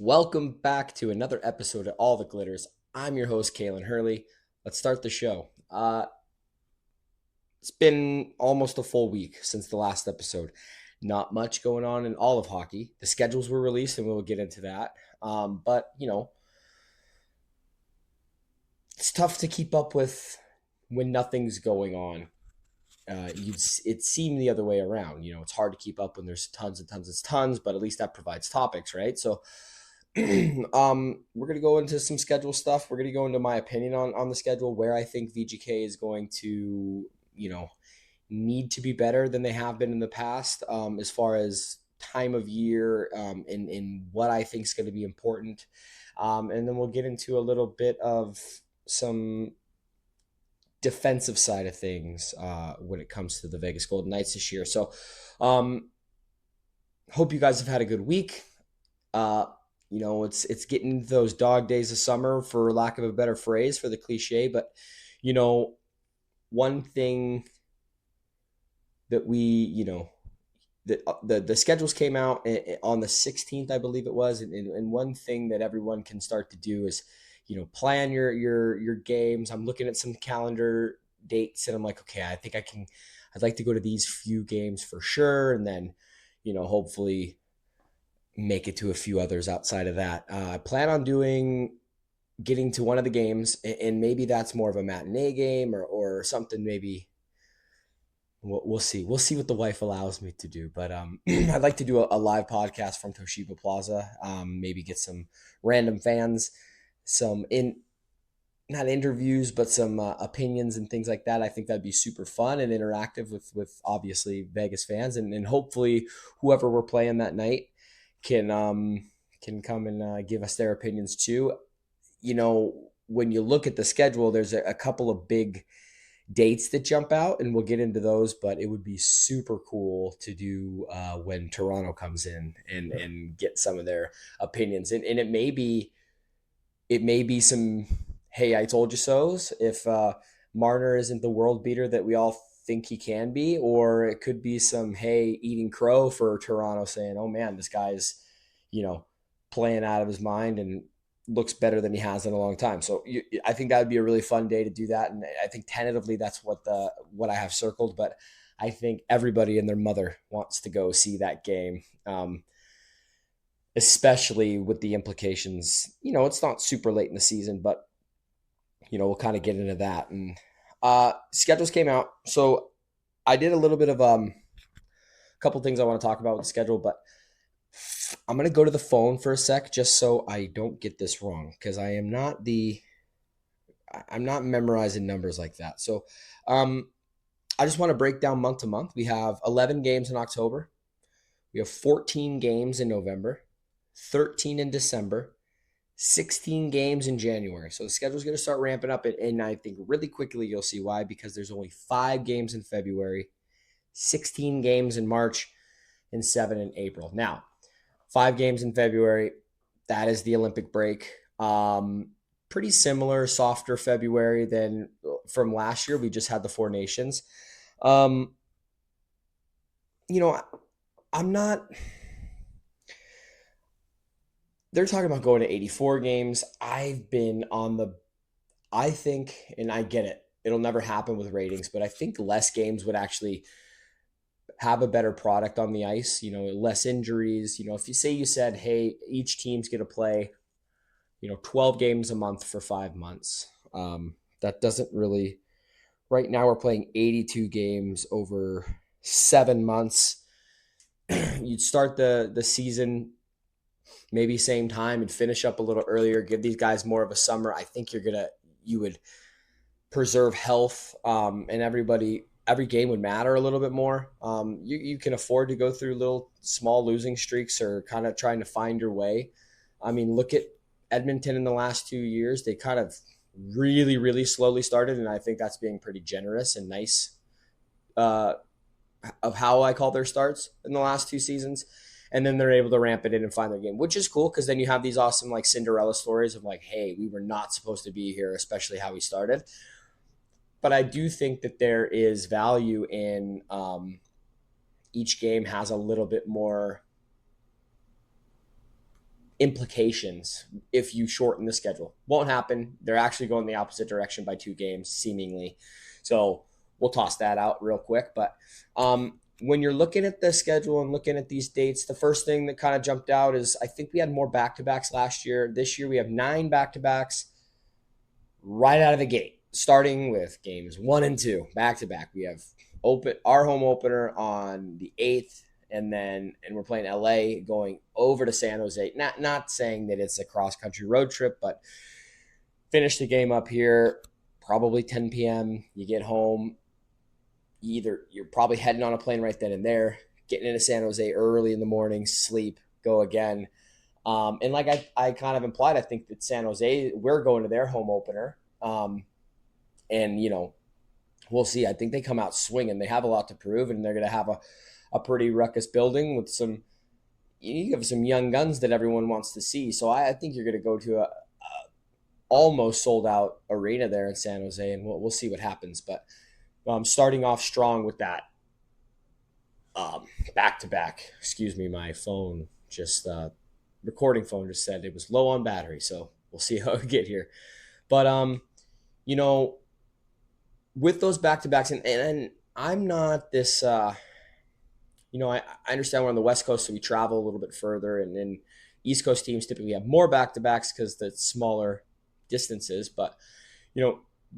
Welcome back to another episode of All the Glitters. I'm your host, Kalen Hurley. Let's start the show. It's been almost a full week since the last episode. Not much going on in all of hockey. The schedules were released, and we'll get into that. But it's tough to keep up with when nothing's going on. It seemed the other way around. It's hard to keep up when there's tons and tons and tons, but at least that provides topics, right? So we're gonna go into some schedule stuff. We're gonna go into my opinion on the schedule, where I think VGK is going to, need to be better than they have been in the past, as far as time of year, in what I think is going to be important. And then we'll get into a little bit of some defensive side of things when it comes to the Vegas Golden Knights this year. So, hope you guys have had a good week. Uh, it's getting those dog days of summer, for lack of a better phrase, for the cliche. But you know, one thing that the schedules came out on the 16th, I believe it was, and one thing that everyone can start to do is, plan your games. I'm looking at some calendar dates, and I'm like, okay, I think I'd like to go to these few games for sure, and then, hopefully make it to a few others outside of that. I plan on getting to one of the games, and maybe that's more of a matinee game or something. Maybe we'll see. We'll see what the wife allows me to do. But I'd like to do a live podcast from Toshiba Plaza. Maybe get some random fans, some in not interviews, but some opinions and things like that. I think that'd be super fun and interactive with obviously Vegas fans, and hopefully whoever we're playing that night can come and give us their opinions too. When you look at the schedule, there's a couple of big dates that jump out, and we'll get into those. But it would be super cool to do when Toronto comes in and get some of their opinions, and it may be some "Hey, I told you so's" if Marner isn't the world beater that we all think he can be, or it could be some "Hey, eating crow" for Toronto, saying, "Oh man, this guy's you know playing out of his mind and looks better than he has in a long time." So I think that would be a really fun day to do that, and I think tentatively that's what I have circled. But I think everybody and their mother wants to go see that game. Especially with the implications. It's not super late in the season, but we'll kind of get into that. And schedules came out, so I did a little bit of a couple things I want to talk about with the schedule, but I'm gonna go to the phone for a sec just so I don't get this wrong, because I'm not memorizing numbers like that. So I just want to break down month to month. We have 11 games in October. We have 14 games in November, 13 in December, 16 games in January. So the schedule's going to start ramping up, and I think really quickly you'll see why, because there's only 5 games in February, 16 games in March, and 7 in April. Now, 5 games in February, that is the Olympic break. Pretty similar, softer February than from last year. We just had the Four Nations. Um, you know, I'm not. They're talking about going to 84 games. I've been on the. I think, and I get it, it'll never happen with ratings, but I think less games would actually have a better product on the ice. Less injuries. If you said, hey, each team's going to play 12 games a month for 5 months. That doesn't really. Right now, we're playing 82 games over 7 months. You'd start the season maybe same time and finish up a little earlier. Give these guys more of a summer. I think you would preserve health, and every game would matter a little bit more. You can afford to go through little small losing streaks or kind of trying to find your way. I mean, look at Edmonton in the last 2 years. They kind of really, really slowly started, and I think that's being pretty generous and nice uh, of how I call their starts in the last 2 seasons. And then they're able to ramp it in and find their game, which is cool, because then you have these awesome like Cinderella stories of like, hey, we were not supposed to be here, especially how we started. But I do think that there is value in each game has a little bit more implications if you shorten the schedule. Won't happen. They're actually going the opposite direction by 2 games, seemingly. So we'll toss that out real quick. But when you're looking at the schedule and looking at these dates, the first thing that kind of jumped out is I think we had more back-to-backs last year. This year we have 9 back-to-backs right out of the gate, starting with games 1 and 2 back-to-back. We have our home opener on the 8th, and we're playing LA, going over to San Jose. Not saying that it's a cross-country road trip, but finish the game up here, probably 10 p.m. You get home. You're probably heading on a plane right then and there, getting into San Jose early in the morning, sleep, go again. And like I kind of implied, I think that San Jose, we're going to their home opener. And, we'll see. I think they come out swinging. They have a lot to prove, and they're going to have a pretty ruckus building with you have some young guns that everyone wants to see. So I think you're going to go to a almost sold out arena there in San Jose, and we'll see what happens. But starting off strong with that back to back. Excuse me, my phone recording phone just said it was low on battery, so we'll see how we get here. But with those back to backs, and I'm not this. I understand we're on the West Coast, so we travel a little bit further, and then East Coast teams typically have more back to backs because the smaller distances. But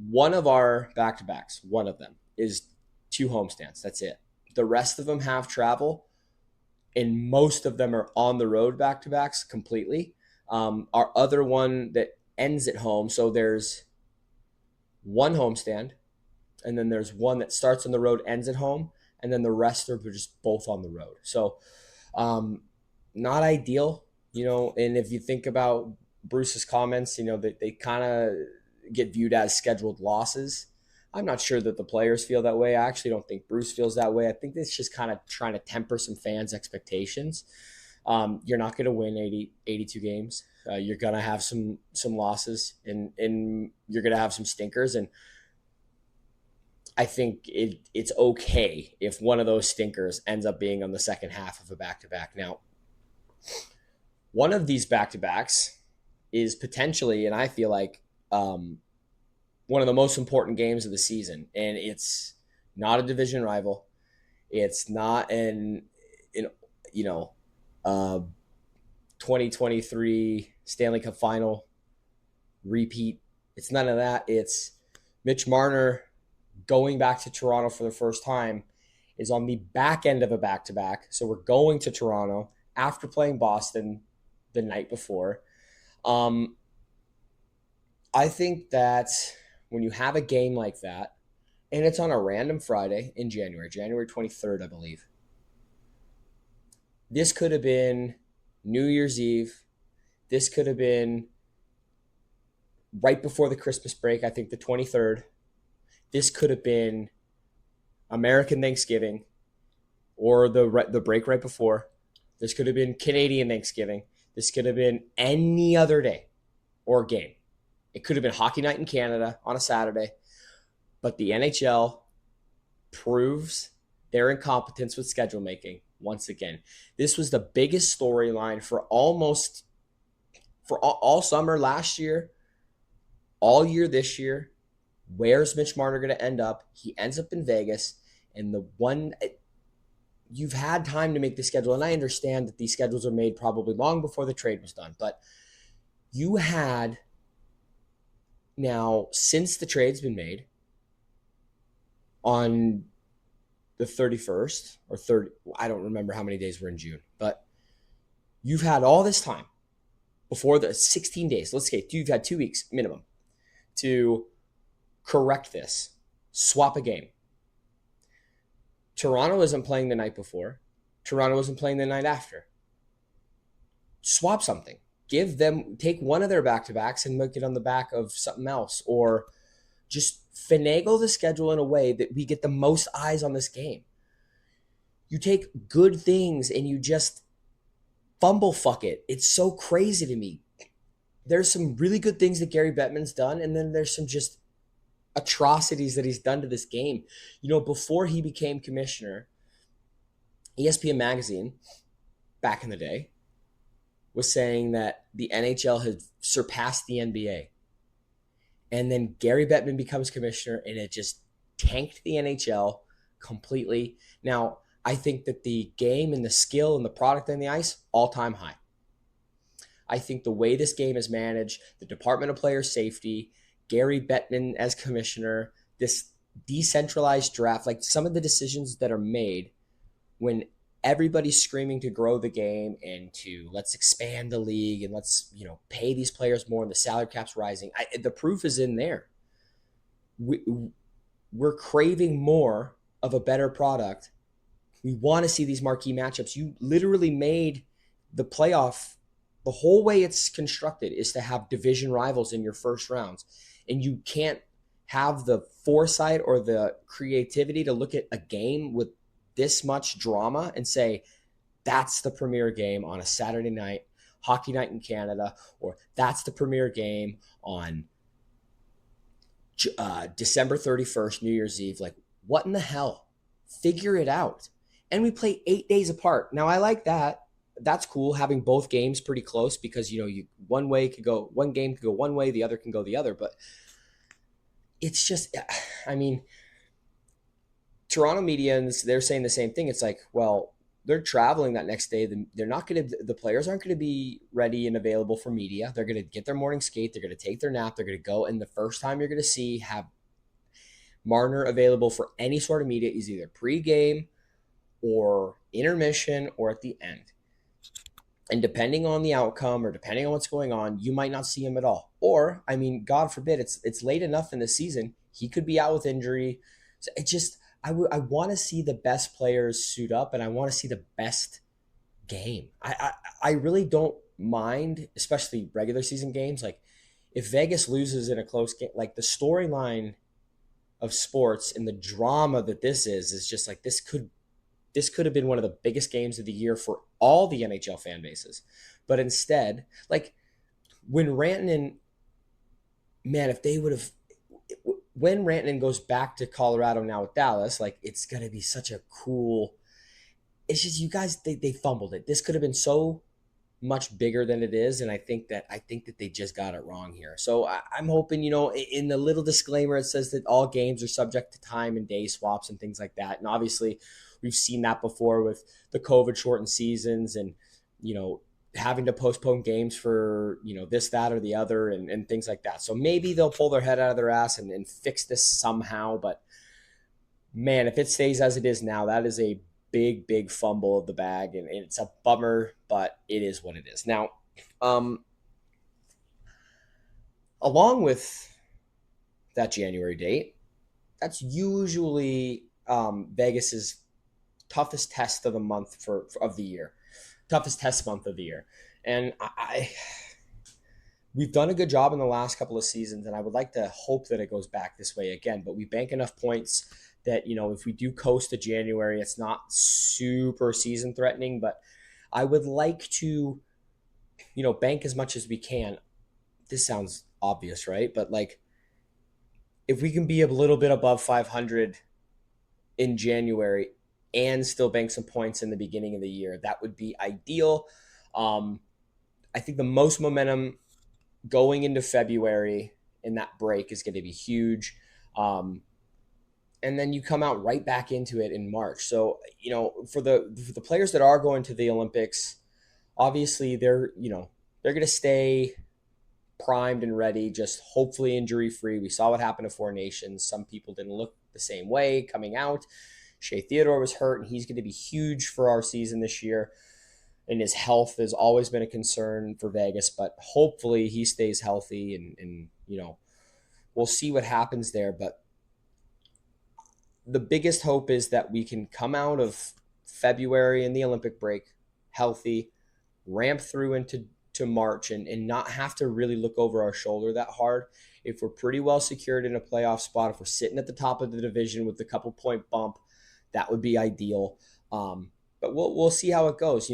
one of our back to backs, one of them is 2 homestands. That's it. The rest of them have travel, and most of them are on the road back to backs completely. Our other one that ends at home, so there's one homestand, and then there's one that starts on the road, ends at home, and then the rest are just both on the road. So not ideal, and if you think about Bruce's comments, that they kind of get viewed as scheduled losses. I'm not sure that the players feel that way. I actually don't think Bruce feels that way. I think it's just kind of trying to temper some fans' expectations. You're not going to win 82 games. You're going to have some losses, and you're going to have some stinkers. And I think it's okay if one of those stinkers ends up being on the second half of a back-to-back. Now, one of these back-to-backs is potentially, and I feel like, one of the most important games of the season, and it's not a division rival. It's not an 2023 Stanley Cup final repeat. It's none of that. It's Mitch Marner going back to Toronto for the first time is on the back end of a back-to-back. So we're going to Toronto after playing Boston the night before. I think that when you have a game like that, and it's on a random Friday in January 23rd, I believe. This could have been New Year's Eve. This could have been right before the Christmas break, I think the 23rd. This could have been American Thanksgiving or the break right before. This could have been Canadian Thanksgiving. This could have been any other day or game. It could have been hockey night in Canada on a Saturday, but the NHL proves their incompetence with schedule making once again. This was the biggest storyline for all summer last year, all year this year. Where's Mitch Marner going to end up? He ends up in Vegas, and you've had time to make the schedule, and I understand that these schedules are made probably long before the trade was done, but you had now, since the trade's been made on the 31st or 30, I don't remember how many days we're in June, but you've had all this time before the 16 days. Let's say you've had 2 weeks minimum to correct this, swap a game. Toronto isn't playing the night before. Toronto isn't playing the night after. Swap something. Take one of their back-to-backs and make it on the back of something else, or just finagle the schedule in a way that we get the most eyes on this game. You take good things and you just fumble fuck it. It's so crazy to me. There's some really good things that Gary Bettman's done, and then there's some just atrocities that he's done to this game. Before he became commissioner, ESPN Magazine, back in the day, was saying that the NHL had surpassed the NBA. And then Gary Bettman becomes commissioner, and it just tanked the NHL completely. Now, I think that the game and the skill and the product on the ice, all time high. I think the way this game is managed, the Department of Player Safety, Gary Bettman as commissioner, this decentralized draft, like some of the decisions that are made when everybody's screaming to grow the game and to let's expand the league and let's pay these players more and the salary cap's rising. The proof is in there. We, we're craving more of a better product. We want to see these marquee matchups. You literally made the playoff. The whole way it's constructed is to have division rivals in your first rounds, and you can't have the foresight or the creativity to look at a game with this much drama and say that's the premier game on a Saturday night, hockey night in Canada, or that's the premier game on December 31st, New Year's Eve. Like, what in the hell? Figure it out. And we play 8 days apart. Now, I like that. That's cool, having both games pretty close, because one game could go one way, the other can go the other. But it's just, I mean, Toronto medians, they're saying the same thing. It's like, well, they're traveling that next day. They're not going to, the players aren't going to be ready and available for media. They're going to get their morning skate. They're going to take their nap. They're going to go. And the first time you're going to have Marner available for any sort of media is either pre-game or intermission or at the end. And depending on the outcome or depending on what's going on, you might not see him at all. Or, I mean, God forbid, it's late enough in the season, he could be out with injury. So it just, I want to see the best players suit up, and I want to see the best game. I really don't mind, especially regular season games. Like, if Vegas loses in a close game, like the storyline of sports and the drama that this is just like, this could have been one of the biggest games of the year for all the NHL fan bases. But instead, like when Rantanen, man, if they would have, when Rantanen goes back to Colorado now with Dallas, like it's going to be such a cool, it's just, you guys, they fumbled it. This could have been so much bigger than it is. And I think that they just got it wrong here. So I'm hoping, in the little disclaimer, it says that all games are subject to time and day swaps and things like that. And obviously we've seen that before with the COVID shortened seasons and, having to postpone games for, this, that, or the other and things like that. So maybe they'll pull their head out of their ass and fix this somehow. But man, if it stays as it is now, that is a big fumble of the bag, and it's a bummer, but it is what it is. Now, along with that January date, that's usually Vegas's toughest test of the month of the year, toughest test month of the year, and we've done a good job in the last couple of seasons, and I would like to hope that it goes back this way again. But we bank enough points that, if we do coast to January, it's not super season threatening, but I would like to, bank as much as we can. This sounds obvious, right? But like, if we can be a little bit above 500 in January and still bank some points in the beginning of the year, that would be ideal. I think the most momentum going into February in that break is going to be huge. And then you come out right back into it in March. So, for the players that are going to the Olympics, obviously they're going to stay primed and ready, just hopefully injury free. We saw what happened to Four Nations. Some people didn't look the same way coming out. Shea Theodore was hurt, and he's going to be huge for our season this year. And his health has always been a concern for Vegas, but hopefully he stays healthy and we'll see what happens there. But the biggest hope is that we can come out of February and the Olympic break healthy, ramp through into March and not have to really look over our shoulder that hard. If we're pretty well secured in a playoff spot, if we're sitting at the top of the division with a couple point bump, that would be ideal. But we'll see how it goes.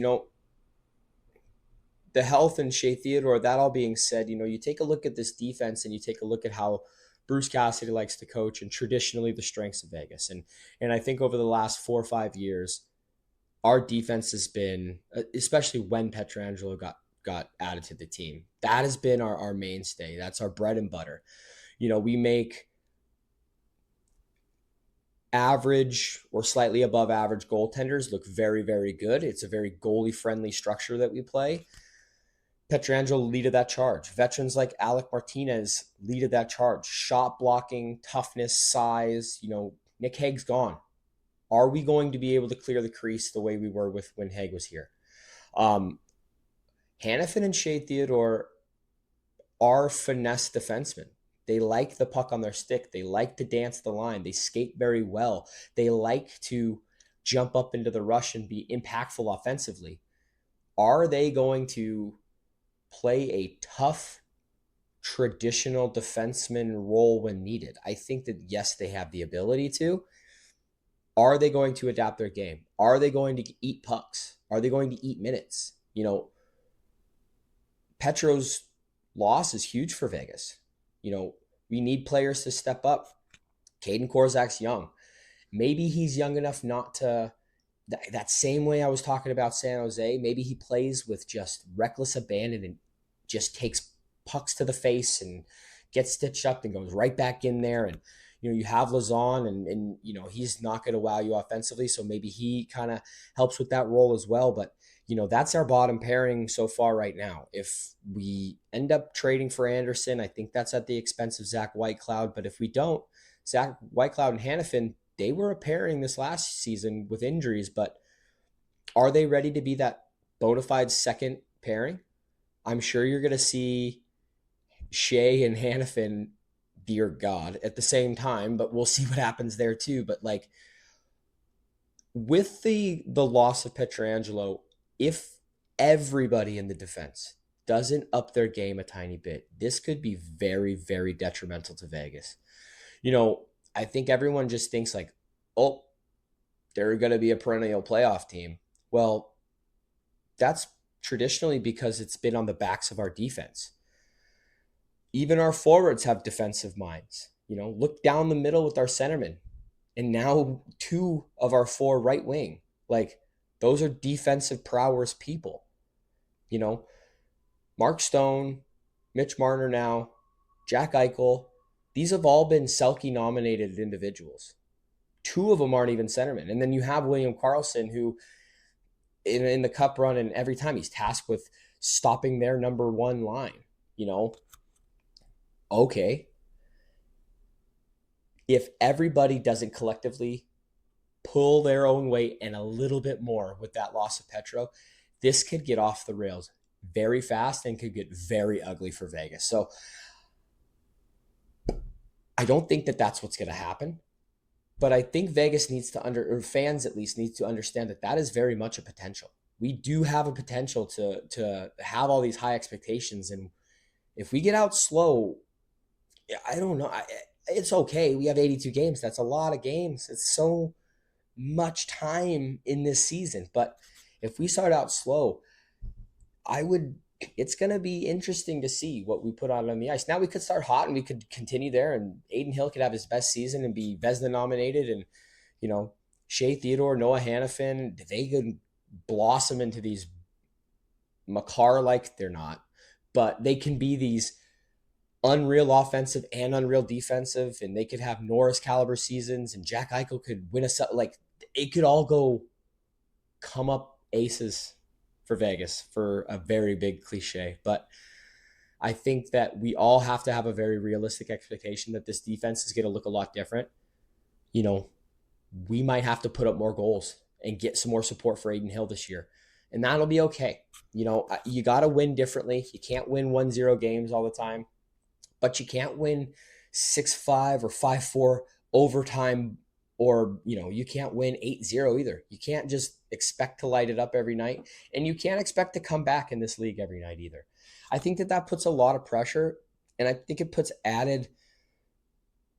The health and Shea Theodore, that all being said, you take a look at this defense and you take a look at how Bruce Cassidy likes to coach and traditionally the strengths of Vegas. And I think over the last 4 or 5 years, our defense has been, especially when Pietrangelo got got added to the team. That has been our mainstay. That's our bread and butter. We make average or slightly above average goaltenders look very, very good. It's a very goalie friendly structure that we play. Pietrangelo leaded that charge. Veterans like Alec Martinez leaded that charge. Shot blocking, toughness, size. Nick Hague's gone. Are we going to be able to clear the crease the way we were with when Hague was here? Hanifin and Shea Theodore are finesse defensemen. They like the puck on their stick. They like to dance the line. They skate very well. They like to jump up into the rush and be impactful offensively. Are they going to play a tough, traditional defenseman role when needed? I think that, yes, they have the ability to. Are they going to adapt their game? Are they going to eat pucks? Are they going to eat minutes? Petro's loss is huge for Vegas. We need players to step up. Caden Korzak's young. Maybe he's young enough not to, that same way I was talking about San Jose, maybe he plays with just reckless abandon and just takes pucks to the face and gets stitched up and goes right back in there. And, you have Lazon and he's not going to wow you offensively. So maybe he kind of helps with that role as well. But, that's our bottom pairing so far right now. If we end up trading for Anderson, I think that's at the expense of Zach Whitecloud. But if we don't, Zach Whitecloud and Hanifin, they were a pairing this last season with injuries, but are they ready to be that bona fide second pairing? I'm sure you're going to see Shea and Hanifin, dear God, at the same time, but we'll see what happens there too. But with the loss of Pietrangelo, if everybody in the defense doesn't up their game a tiny bit, this could be very, very detrimental to Vegas. I think everyone just thinks oh, they're going to be a perennial playoff team. Well, that's traditionally because it's been on the backs of our defense. Even our forwards have defensive minds. Look down the middle with our centermen. And now 2 of our 4 right wing. Those are defensive prowess people. Mark Stone, Mitch Marner now, Jack Eichel. These have all been Selke-nominated individuals. 2 of them aren't even centermen. And then you have William Karlsson, who in the cup run and every time he's tasked with stopping their number 1 line. Okay. If everybody doesn't collectively pull their own weight and a little bit more with that loss of Petro, this could get off the rails very fast and could get very ugly for Vegas. So I don't think that that's what's going to happen, but I think Vegas needs to or fans at least need to understand that is very much a potential. We do have a potential to have all these high expectations. And if we get out slow, I don't know. It's okay. We have 82 games. That's a lot of games. It's so much time in this season. But if we start out slow, it's going to be interesting to see what we put on the ice. Now we could start hot and we could continue there, and Aiden Hill could have his best season and be Vezina nominated. And, Shea Theodore, Noah Hanifin, they could blossom into these Makar, they're not, but they can be these unreal offensive and unreal defensive, and they could have Norris caliber seasons, and Jack Eichel could win us. It could all come up aces for Vegas, for a very big cliche. But I think that we all have to have a very realistic expectation that this defense is going to look a lot different. We might have to put up more goals and get some more support for Aiden Hill this year, and that'll be okay. You got to win differently. You can't win 1-0 games all the time, but you can't win 6-5 or 5-4 overtime, or, you can't win 8-0 either. You can't just expect to light it up every night, and you can't expect to come back in this league every night either. I think that puts a lot of pressure, and I think it puts added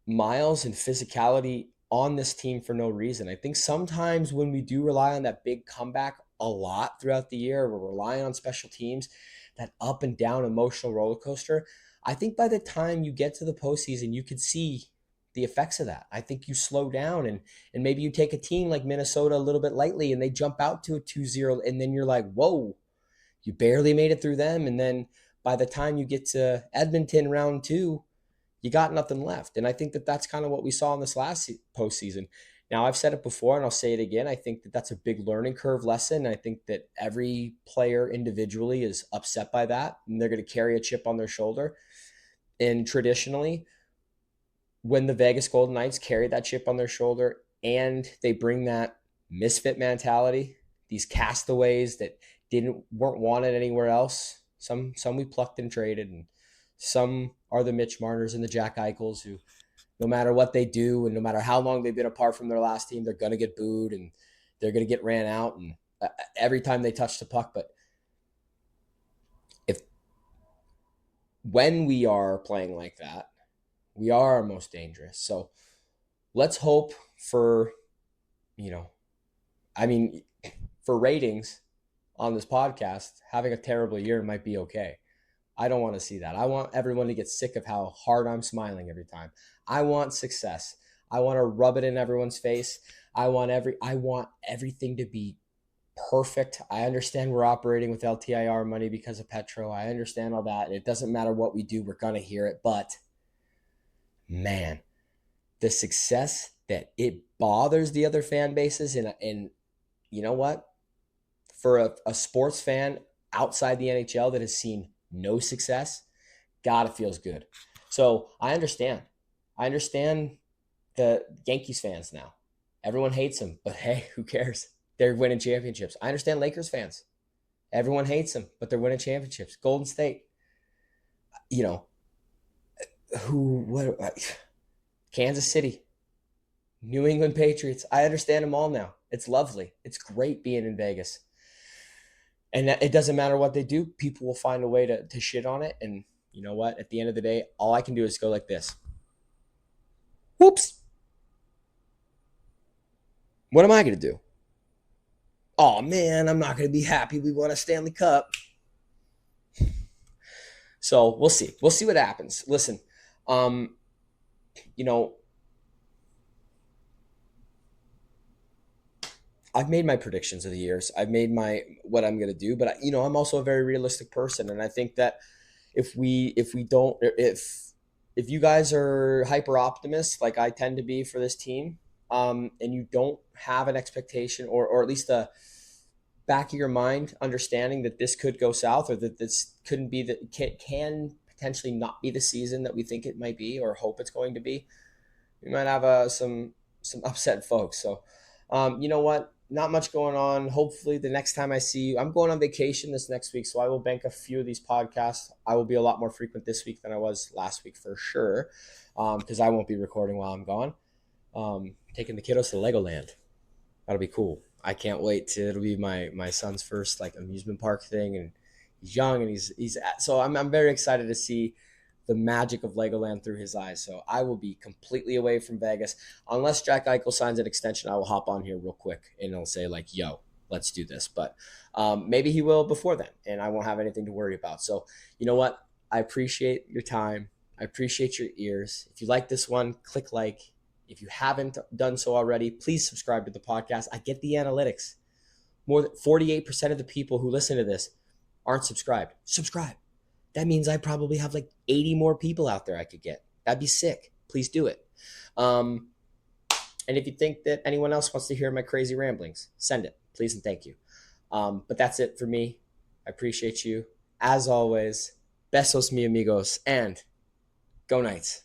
miles and physicality on this team for no reason. I think sometimes when we do rely on that big comeback a lot throughout the year, we're relying on special teams, that up and down emotional roller coaster, I think by the time you get to the postseason, you could see the effects of that. I think you slow down and maybe you take a team like Minnesota a little bit lightly and they jump out to a 2-0, and then you're like, whoa, You barely made it through them. And then by the time you get to Edmonton round 2, you got nothing left. And I think that that's kind of what we saw in this last postseason. Now, I've said it before and I'll say it again. I think that that's a big learning curve lesson. I think that every player individually is upset by that, and they're going to carry a chip on their shoulder. And traditionally, when the Vegas Golden Knights carry that chip on their shoulder and they bring that misfit mentality, these castaways that weren't wanted anywhere else. Some we plucked and traded, and some are the Mitch Marners and the Jack Eichels who, no matter what they do and no matter how long they've been apart from their last team, they're going to get booed and they're going to get ran out and every time they touch the puck. But if when we are playing like that, we are our most dangerous. So let's hope for, I mean, for ratings on this podcast, having a terrible year might be okay. I don't want to see that. I want everyone to get sick of how hard I'm smiling every time. I want success. I want to rub it in everyone's face. I want everything to be perfect. I understand we're operating with LTIR money because of Petro. I understand all that. It doesn't matter what we do, we're going to hear it. But man, the success that it bothers the other fan bases, and you know what? For a sports fan outside the NHL that has seen no success, God, it feels good. So I understand. I understand the Yankees fans now. Everyone hates them, but hey, who cares? They're winning championships. I understand Lakers fans. Everyone hates them, but they're winning championships. Golden State, Kansas City, New England Patriots. I understand them all now. It's lovely. It's great being in Vegas. And it doesn't matter what they do. People will find a way to shit on it. And you know what? At the end of the day, all I can do is go like this. Whoops. What am I going to do? Oh, man, I'm not going to be happy we won a Stanley Cup. So we'll see. We'll see what happens. Listen, I've made my predictions of the years. I've made what I'm going to do, but I'm also a very realistic person, and I think that if you guys are hyper optimists like I tend to be for this team, and you don't have an expectation or at least a back of your mind understanding that this could go south or that this couldn't be that can potentially not be the season that we think it might be or hope it's going to be, we might have some upset folks. So you know what? Not much going on. Hopefully the next time I see you, I'm going on vacation this next week, so I will bank a few of these podcasts. I will be a lot more frequent this week than I was last week for sure, because I won't be recording while I'm gone. Taking the kiddos to Legoland. That'll be cool. I can't wait it'll be my son's first like amusement park thing, and he's young and so I'm very excited to see the magic of Legoland through his eyes. So I will be completely away from Vegas. Unless Jack Eichel signs an extension, I will hop on here real quick and he'll say like, yo, let's do this. But maybe he will before then and I won't have anything to worry about. So you know what? I appreciate your time. I appreciate your ears. If you like this one, click like. If you haven't done so already, please subscribe to the podcast. I get the analytics. More than 48% of the people who listen to this aren't subscribed. Subscribe. That means I probably have like 80 more people out there I could get. That'd be sick. Please do it. And if you think that anyone else wants to hear my crazy ramblings, send it. Please and thank you. But that's it for me. I appreciate you. As always, besos mi amigos, and go Knights.